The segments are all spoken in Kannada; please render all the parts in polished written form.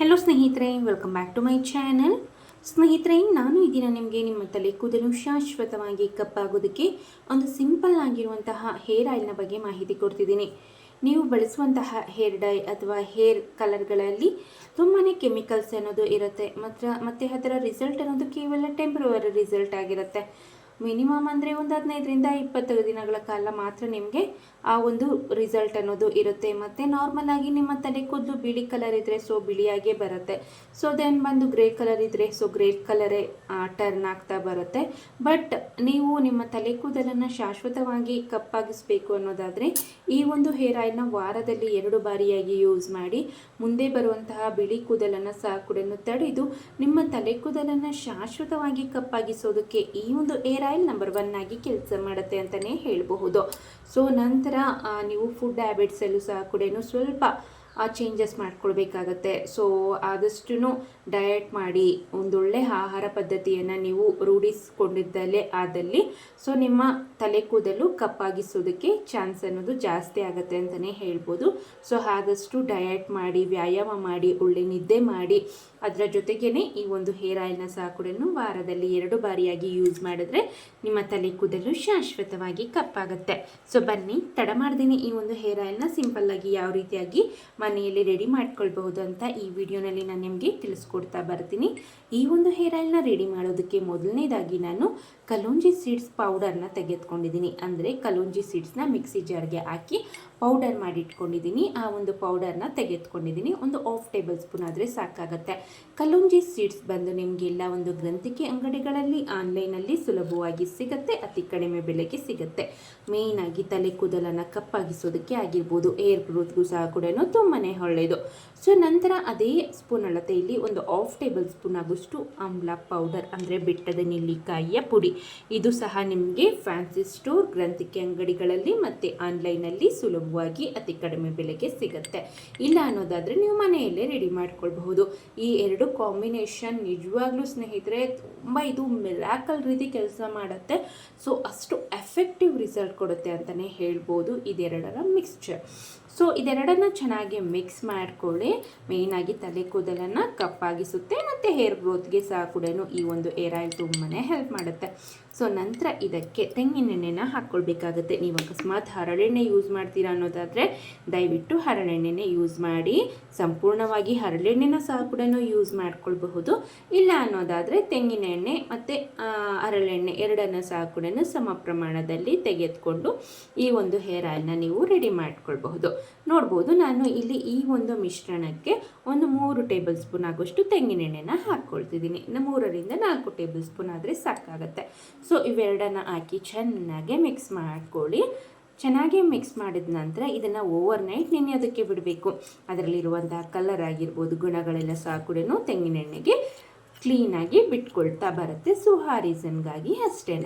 ಹೆಲೋ ಸ್ನೇಹಿತರೆ, welcome back to my channel. ಸ್ನೇಹಿತರೆ, ನಾನು ಈ ದಿನ ನಿಮಗೆ ನಿಮ್ಮ ತಲೆ ಕೂದಲು ಶಾಶ್ವತವಾಗಿ ಕಪ್ಪಾಗೋದಕ್ಕೆ ಒಂದು ಸಿಂಪಲ್ ಆಗಿರುವಂತಹ ಹೇರ್ ಆಯಿಲ್ನ ಬಗ್ಗೆ ಮಾಹಿತಿ ಕೊಡ್ತಿದ್ದೀನಿ. ನೀವು ಬಳಸುವಂತಹ ಹೇರ್ ಡೈ ಅಥವಾ ಹೇರ್ ಕಲರ್ಗಳಲ್ಲಿ ತುಂಬಾ ಕೆಮಿಕಲ್ಸ್ ಅನ್ನೋದು ಇರುತ್ತೆ. ಮತ್ತು ಅದರ ರಿಸಲ್ಟ್ ಅನ್ನೋದು ಕೇವಲ ಟೆಂಪ್ರವರಿ ರಿಸಲ್ಟ್ ಆಗಿರುತ್ತೆ. ಮಿನಿಮಮ್ ಅಂದರೆ ಒಂದು 15ರಿಂದ 20 ದಿನಗಳ ಕಾಲ ಮಾತ್ರ ನಿಮಗೆ ಆ ಒಂದು ರಿಸಲ್ಟ್ ಅನ್ನೋದು ಇರುತ್ತೆ. ಮತ್ತು ನಾರ್ಮಲ್ ಆಗಿ ನಿಮ್ಮ ತಲೆ ಕೂದಲು ಬಿಳಿ ಕಲರ್ ಇದ್ದರೆ ಬಿಳಿಯಾಗೇ ಬರುತ್ತೆ. ದೆನ್ ಬಂದು ಗ್ರೇ ಕಲರ್ ಇದ್ದರೆ ಗ್ರೇ ಕಲರೇ ಟರ್ನ್ ಆಗ್ತಾ ಬರುತ್ತೆ. ಬಟ್ ನೀವು ನಿಮ್ಮ ತಲೆ ಕೂದಲನ್ನು ಶಾಶ್ವತವಾಗಿ ಕಪ್ಪಾಗಿಸಬೇಕು ಅನ್ನೋದಾದರೆ ಈ ಒಂದು ಹೇರ್ ಆಯಿಲ್ನ ವಾರದಲ್ಲಿ 2 ಬಾರಿಯಾಗಿ ಯೂಸ್ ಮಾಡಿ ಮುಂದೆ ಬರುವಂತಹ ಬಿಳಿ ಕೂದಲನ್ನು ಸಹ ಕೂಡ ತಡೆದು ನಿಮ್ಮ ತಲೆ ಕೂದಲನ್ನು ಶಾಶ್ವತವಾಗಿ ಕಪ್ಪಾಗಿಸೋದಕ್ಕೆ ಈ ಒಂದು ಹೇರ್ ಆಯಿಲ್ ನಂಬರ್ 1 ಆಗಿ ಕೆಲಸ ಮಾಡುತ್ತೆ ಅಂತಲೇ ಹೇಳಬಹುದು. ನಂತರ ನೀವು ಫುಡ್ ಹ್ಯಾಬಿಟ್ಸಲ್ಲೂ ಸಹ ಕೂಡ ಸ್ವಲ್ಪ ಚೇಂಜಸ್ ಮಾಡ್ಕೊಳ್ಬೇಕಾಗತ್ತೆ. ಆದಷ್ಟು ಡಯಟ್ ಮಾಡಿ ಒಂದೊಳ್ಳೆ ಆಹಾರ ಪದ್ಧತಿಯನ್ನು ನೀವು ರೂಢಿಸಿಕೊಂಡಿದ್ದಲ್ಲೇ ಆದಲ್ಲಿ ನಿಮ್ಮ ತಲೆ ಕೂದಲು ಕಪ್ಪಾಗಿಸೋದಕ್ಕೆ ಚಾನ್ಸ್ ಅನ್ನೋದು ಜಾಸ್ತಿ ಆಗುತ್ತೆ ಅಂತಲೇ ಹೇಳ್ಬೋದು. ಆದಷ್ಟು ಡಯಟ್ ಮಾಡಿ, ವ್ಯಾಯಾಮ ಮಾಡಿ, ಒಳ್ಳೆ ನಿದ್ದೆ ಮಾಡಿ, ಅದರ ಜೊತೆಗೇ ಈ ಒಂದು ಹೇರ್ ಆಯಿಲ್ನ ಸಹ ಕೂಡ ವಾರದಲ್ಲಿ 2 ಬಾರಿಯಾಗಿ ಯೂಸ್ ಮಾಡಿದ್ರೆ ನಿಮ್ಮ ತಲೆ ಕೂದಲು ಶಾಶ್ವತವಾಗಿ ಕಪ್ಪಾಗುತ್ತೆ. ಬನ್ನಿ, ತಡ ಮಾಡ್ತೀನಿ ಈ ಒಂದು ಹೇರ್ ಆಯಿಲ್ನ ಸಿಂಪಲ್ಲಾಗಿ ಯಾವ ರೀತಿಯಾಗಿ ಮನೆಯಲ್ಲಿ ರೆಡಿ ಮಾಡ್ಕೊಳ್ಬಹುದು ಅಂತ ಈ ವಿಡಿಯೋನಲ್ಲಿ ನಾನು ನಿಮಗೆ ತಿಳಿಸ್ಕೊಡ್ತಾ ಬರ್ತೀನಿ. ಈ ಒಂದು ಹೇರ್ ಆಯಿಲ್ನ ರೆಡಿ ಮಾಡೋದಕ್ಕೆ ಮೊದಲನೇದಾಗಿ ನಾನು ಕಲೋಂಜಿ ಸೀಡ್ಸ್ ಪೌಡರ್ನ ತೆಗೆದುಕೊಂಡಿದ್ದೀನಿ. ಅಂದರೆ ಕಲೋಂಜಿ ಸೀಡ್ಸ್ನ ಮಿಕ್ಸಿ ಜಾರ್ಗೆ ಹಾಕಿ ಪೌಡರ್ ಮಾಡಿ ಇಟ್ಕೊಂಡಿದ್ದೀನಿ. ಆ ಒಂದು ಪೌಡರ್ನ ತೆಗೆದುಕೊಂಡಿದ್ದೀನಿ. ಒಂದು 1/2 ಟೇಬಲ್ ಸ್ಪೂನ್ ಆದರೆ ಸಾಕಾಗುತ್ತೆ. ಕಲೋಂಜಿ ಸೀಡ್ಸ್ ಬಂದು ನಿಮಗೆಲ್ಲ ಒಂದು ಗ್ರಂಥಿಕೆ ಅಂಗಡಿಗಳಲ್ಲಿ ಆನ್ಲೈನಲ್ಲಿ ಸುಲಭವಾಗಿ ಸಿಗುತ್ತೆ, ಅತಿ ಕಡಿಮೆ ಬೆಲೆಗೆ ಸಿಗುತ್ತೆ. ಮೇಯ್ನಾಗಿ ತಲೆ ಕೂದಲನ್ನು ಕಪ್ಪಾಗಿಸೋದಕ್ಕೆ ಆಗಿರ್ಬೋದು, ಏರ್ ಗ್ರೋತ್ಗೂ ಸಹ ಕೂಡ ತುಂಬಾ ಒಳ್ಳೆಯದು. ನಂತರ ಅದೇ ಸ್ಪೂನ್ ಅಳತೆಯಲ್ಲಿ ಒಂದು 1/2 ಟೇಬಲ್ ಸ್ಪೂನ್ ಆಗೋಷ್ಟು ಆಮ್ಲ ಪೌಡರ್ ಅಂದರೆ ಬೆಟ್ಟದ ನೆಲ್ಲಿಕಾಯಿಯ ಪುಡಿ. ಇದು ಸಹ ನಿಮಗೆ ಫ್ಯಾನ್ಸಿ ಸ್ಟೋರ್, ಗ್ರಂಥಿಕೆ ಅಂಗಡಿಗಳಲ್ಲಿ ಮತ್ತು ಆನ್ಲೈನಲ್ಲಿ ಸುಲಭವಾಗಿ ಅತಿ ಕಡಿಮೆ ಬೆಲೆಗೆ ಸಿಗುತ್ತೆ. ಇಲ್ಲ ಅನ್ನೋದಾದರೆ ನೀವು ಮನೆಯಲ್ಲೇ ರೆಡಿ ಮಾಡ್ಕೊಳ್ಬಹುದು. ಈ 2 ಕಾಂಬಿನೇಷನ್ ನಿಜವಾಗ್ಲೂ ಸ್ನೇಹಿತರೆ ತುಂಬ ಇದು ಮಿರಾಕಲ್ ರೀತಿ ಕೆಲಸ ಮಾಡುತ್ತೆ. ಅಷ್ಟು ಎಫೆಕ್ಟಿವ್ ರಿಸಲ್ಟ್ ಕೊಡುತ್ತೆ ಅಂತಲೇ ಹೇಳ್ಬೋದು ಇದೆರಡರ ಮಿಕ್ಸ್ಚರ್. ಇದೆರಡನ್ನು ಚೆನ್ನಾಗಿ ಮಿಕ್ಸ್ ಮಾಡ್ಕೊಳ್ಳಿ. ಮೇಯ್ನಾಗಿ ತಲೆ ಕೂದಲನ್ನು ಕಪ್ಪಾಗಿಸುತ್ತೆ ಮತ್ತು ಹೇರ್ ಗ್ರೋತ್ಗೆ ಸಹ ಕೂಡ ಈ ಒಂದು ಹೇರ್ ಆಯಿಲ್ ತುಂಬಾ ಹೆಲ್ಪ್ ಮಾಡುತ್ತೆ. ನಂತರ ಇದಕ್ಕೆ ತೆಂಗಿನೆಣ್ಣೆನ ಹಾಕ್ಕೊಳ್ಬೇಕಾಗುತ್ತೆ. ನೀವು ಅಕಸ್ಮಾತ್ ಹರಳೆಣ್ಣೆ ಯೂಸ್ ಮಾಡ್ತೀರಾ ಅನ್ನೋದಾದರೆ ದಯವಿಟ್ಟು ಹರಳೆಣ್ಣೆನೇ ಯೂಸ್ ಮಾಡಿ. ಸಂಪೂರ್ಣವಾಗಿ ಹರಳೆಣ್ಣೆನ ಸಹ ಕೂಡ ಯೂಸ್ ಮಾಡ್ಕೊಳ್ಬಹುದು. ಇಲ್ಲ ಅನ್ನೋದಾದರೆ ತೆಂಗಿನ ಎಣ್ಣೆ ಮತ್ತು ಹರಳೆಣ್ಣೆ ಎರಡನ್ನು ಸಹ ಕೂಡ ಸಮ ಪ್ರಮಾಣದಲ್ಲಿ ತೆಗೆದುಕೊಂಡು ಈ ಒಂದು ಹೇರ್ ಆಯಿಲ್ನ ನೀವು ರೆಡಿ ಮಾಡ್ಕೊಳ್ಬಹುದು. ನೋಡ್ಬೋದು, ನಾನು ಇಲ್ಲಿ ಈ ಒಂದು ಮಿಶ್ರಣಕ್ಕೆ ಒಂದು 3 ಟೇಬಲ್ ಸ್ಪೂನ್ ಆಗೋಷ್ಟು ತೆಂಗಿನೆಣ್ಣೆನ ಹಾಕ್ಕೊಳ್ತಿದ್ದೀನಿ. 3ರಿಂದ 4 ಟೇಬಲ್ ಸ್ಪೂನ್ ಆದರೆ ಸಾಕಾಗುತ್ತೆ. ಇವೆರಡನ್ನು ಹಾಕಿ ಚೆನ್ನಾಗಿ ಮಿಕ್ಸ್ ಮಾಡ್ಕೊಳ್ಳಿ. ಚೆನ್ನಾಗಿ ಮಿಕ್ಸ್ ಮಾಡಿದ ನಂತರ ಇದನ್ನು ಓವರ್ ನೈಟ್ ನೆನೆಯೋದಕ್ಕೆ ಬಿಡಬೇಕು. ಅದರಲ್ಲಿರುವಂತಹ ಕಲರ್ ಆಗಿರ್ಬೋದು, ಗುಣಗಳೆಲ್ಲ ಸಹ ಕೂಡ ತೆಂಗಿನೆಣ್ಣೆಗೆ ಕ್ಲೀನಾಗಿ ಬಿಟ್ಕೊಳ್ತಾ ಬರುತ್ತೆ. ಆ ರೀಸನ್ಗಾಗಿ ಅಷ್ಟೇ.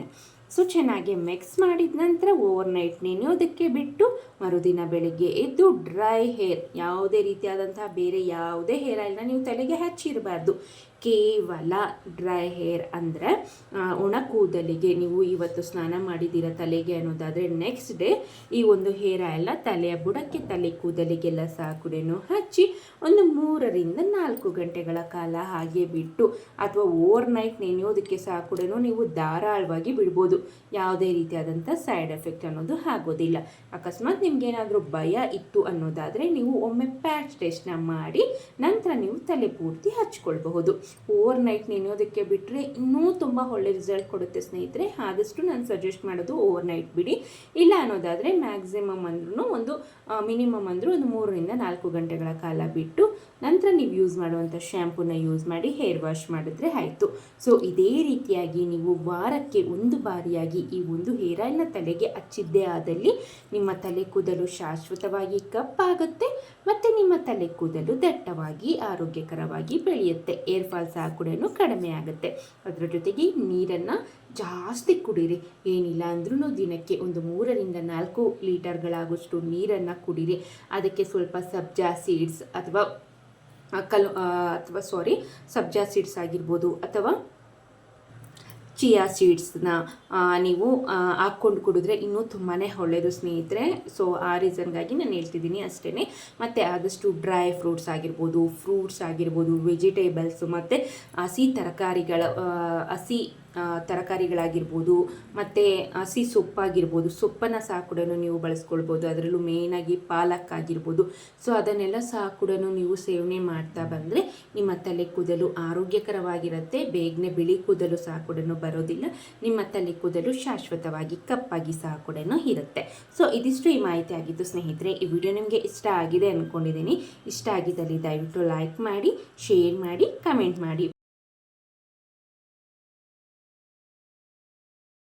ಚೆನ್ನಾಗಿ ಮಿಕ್ಸ್ ಮಾಡಿದ ನಂತರ ಓವರ್ ನೈಟ್ ನೆನೆಯೋದಕ್ಕೆ ಬಿಟ್ಟು ಮರುದಿನ ಬೆಳಿಗ್ಗೆ ಎದ್ದು ಡ್ರೈ ಹೇರ್, ಯಾವುದೇ ರೀತಿಯಾದಂತಹ ಬೇರೆ ಯಾವುದೇ ಹೇರ್ ಆಯಿಲ್ನ ನೀವು ತಲೆಗೆ ಹಚ್ಚಿರಬಾರ್ದು. ಕೇವಲ ಡ್ರೈ ಹೇರ್ ಅಂದರೆ ಒಣ ಕೂದಲಿಗೆ ನೀವು ಇವತ್ತು ಸ್ನಾನ ಮಾಡಿದ್ದೀರ ತಲೆಗೆ ಅನ್ನೋದಾದರೆ ನೆಕ್ಸ್ಟ್ ಡೇ ಈ ಒಂದು ಹೇರ್ ಆಯಿಲ್ನ ತಲೆಯ ಬುಡಕ್ಕೆ, ತಲೆ ಕೂದಲಿಗೆಲ್ಲ ಸಹ ಕೂಡ ಹಚ್ಚಿ ಒಂದು 3ರಿಂದ 4 ಗಂಟೆಗಳ ಕಾಲ ಹಾಗೆ ಬಿಟ್ಟು ಅಥವಾ ಓವರ್ ನೈಟ್ ನೆನೆಯೋದಕ್ಕೆ ಸಹ ಕೂಡ ನೀವು ಧಾರಾಳವಾಗಿ ಬಿಡ್ಬೋದು. ಯಾವುದೇ ರೀತಿಯಾದಂಥ ಸೈಡ್ ಎಫೆಕ್ಟ್ ಅನ್ನೋದು ಆಗೋದಿಲ್ಲ. ಅಕಸ್ಮಾತ್ ನಿಮ್ಗೇನಾದರೂ ಭಯ ಇತ್ತು ಅನ್ನೋದಾದರೆ ನೀವು ಒಮ್ಮೆ ಪ್ಯಾಚ್ ಟೆಸ್ಟ್ನ ಮಾಡಿ ನಂತರ ನೀವು ತಲೆ ಪೂರ್ತಿ ಹಚ್ಕೊಳ್ಬಹುದು. ಓವರ್ ನೈಟ್ ನೆನೆಯೋದಕ್ಕೆ ಬಿಟ್ಟರೆ ಇನ್ನೂ ತುಂಬ ಒಳ್ಳೆ ರಿಸಲ್ಟ್ ಕೊಡುತ್ತೆ ಸ್ನೇಹಿತರೆ. ಆದಷ್ಟು ನಾನು ಸಜೆಸ್ಟ್ ಮಾಡೋದು ಓವರ್ ನೈಟ್ ಬಿಡಿ. ಇಲ್ಲ ಅನ್ನೋದಾದರೆ ಮ್ಯಾಕ್ಸಿಮಮ್ ಅಂದ್ರೂ ಮಿನಿಮಮ್ ಅಂದರೂ ಒಂದು 3ರಿಂದ 4 ಗಂಟೆಗಳ ಕಾಲ ಬಿಟ್ಟು ನಂತರ ನೀವು ಯೂಸ್ ಮಾಡುವಂಥ ಶ್ಯಾಂಪೂನ ಯೂಸ್ ಮಾಡಿ ಹೇರ್ ವಾಶ್ ಮಾಡಿದ್ರೆ ಆಯಿತು. ಇದೇ ರೀತಿಯಾಗಿ ನೀವು ವಾರಕ್ಕೆ 1 ಬಾರಿಯಾಗಿ ಈ ಒಂದು ಹೇರ್ ಆಯಿಲ್ನ ತಲೆಗೆ ಹಚ್ಚಿದ್ದೇ ಆದಲ್ಲಿ ನಿಮ್ಮ ತಲೆ ಕೂದಲು ಶಾಶ್ವತವಾಗಿ ಕಪ್ಪಾಗುತ್ತೆ ಮತ್ತು ನಿಮ್ಮ ತಲೆ ಕೂದಲು ದಟ್ಟವಾಗಿ ಆರೋಗ್ಯಕರವಾಗಿ ಬೆಳೆಯುತ್ತೆ. ಏರ್ ಫಾಲ್ ಸಹ ಕೂಡ ಕಡಿಮೆ ಆಗುತ್ತೆ. ಅದರ ಜೊತೆಗೆ ನೀರನ್ನು ಜಾಸ್ತಿ ಕುಡೀರಿ. ಏನಿಲ್ಲ ಅಂದ್ರೂ ದಿನಕ್ಕೆ ಒಂದು 3ರಿಂದ 4 ಲೀಟರ್ಗಳಾಗುವಷ್ಟು ನೀರನ್ನು ಕುಡೀರಿ. ಅದಕ್ಕೆ ಸ್ವಲ್ಪ ಸಬ್ಜಾ ಸೀಡ್ಸ್ ಅಥವಾ ಸಬ್ಜಾ ಸೀಡ್ಸ್ ಆಗಿರ್ಬೋದು ಅಥವಾ ಚಿಯಾ ಸೀಡ್ಸ್ನ ನೀವು ಹಾಕ್ಕೊಂಡು ಕುಡಿದ್ರೆ ಇನ್ನೂ ತುಂಬಾ ಒಳ್ಳೆಯದು ಸ್ನೇಹಿತರೆ. ಸೊ ಆ ರೀಸನ್ಗಾಗಿ ನಾನು ಹೇಳ್ತಿದ್ದೀನಿ ಅಷ್ಟೇ. ಮತ್ತು ಆದಷ್ಟು ಡ್ರೈ ಫ್ರೂಟ್ಸ್ ಆಗಿರ್ಬೋದು, ವೆಜಿಟೇಬಲ್ಸು ಮತ್ತು ಹಸಿ ತರಕಾರಿಗಳಾಗಿರ್ಬೋದು, ಮತ್ತು ಹಸಿ ಸೊಪ್ಪಾಗಿರ್ಬೋದು, ಸೊಪ್ಪನ್ನು ಸಹ ಕೂಡ ನೀವು ಬಳಸ್ಕೊಳ್ಬೋದು. ಅದರಲ್ಲೂ ಮೇಯ್ನಾಗಿ ಪಾಲಕ್ ಆಗಿರ್ಬೋದು. ಸೊ ಅದನ್ನೆಲ್ಲ ಸಹ ಕೂಡ ನೀವು ಸೇವನೆ ಮಾಡ್ತಾ ಬಂದರೆ ನಿಮ್ಮ ತಲೆ ಕೂದಲು ಆರೋಗ್ಯಕರವಾಗಿರುತ್ತೆ. ಬೇಗನೆ ಬಿಳಿ ಕೂದಲು ಸಹ ಕೂಡ ಬರೋದಿಲ್ಲ. ನಿಮ್ಮ ತಲೆ ಕೂದಲು ಶಾಶ್ವತವಾಗಿ ಕಪ್ಪಾಗಿ ಸಹ ಕೂಡ ಇರುತ್ತೆ. ಸೊ ಇದಿಷ್ಟು ಈ ಮಾಹಿತಿ ಆಗಿತ್ತು ಸ್ನೇಹಿತರೆ. ಈ ವಿಡಿಯೋ ನಿಮಗೆ ಇಷ್ಟ ಆಗಿದೆ ಅಂದ್ಕೊಂಡಿದ್ದೀನಿ. ಇಷ್ಟ ಆಗಿದ್ದಲ್ಲಿ ದಯವಿಟ್ಟು ಲೈಕ್ ಮಾಡಿ, ಶೇರ್ ಮಾಡಿ, ಕಮೆಂಟ್ ಮಾಡಿ.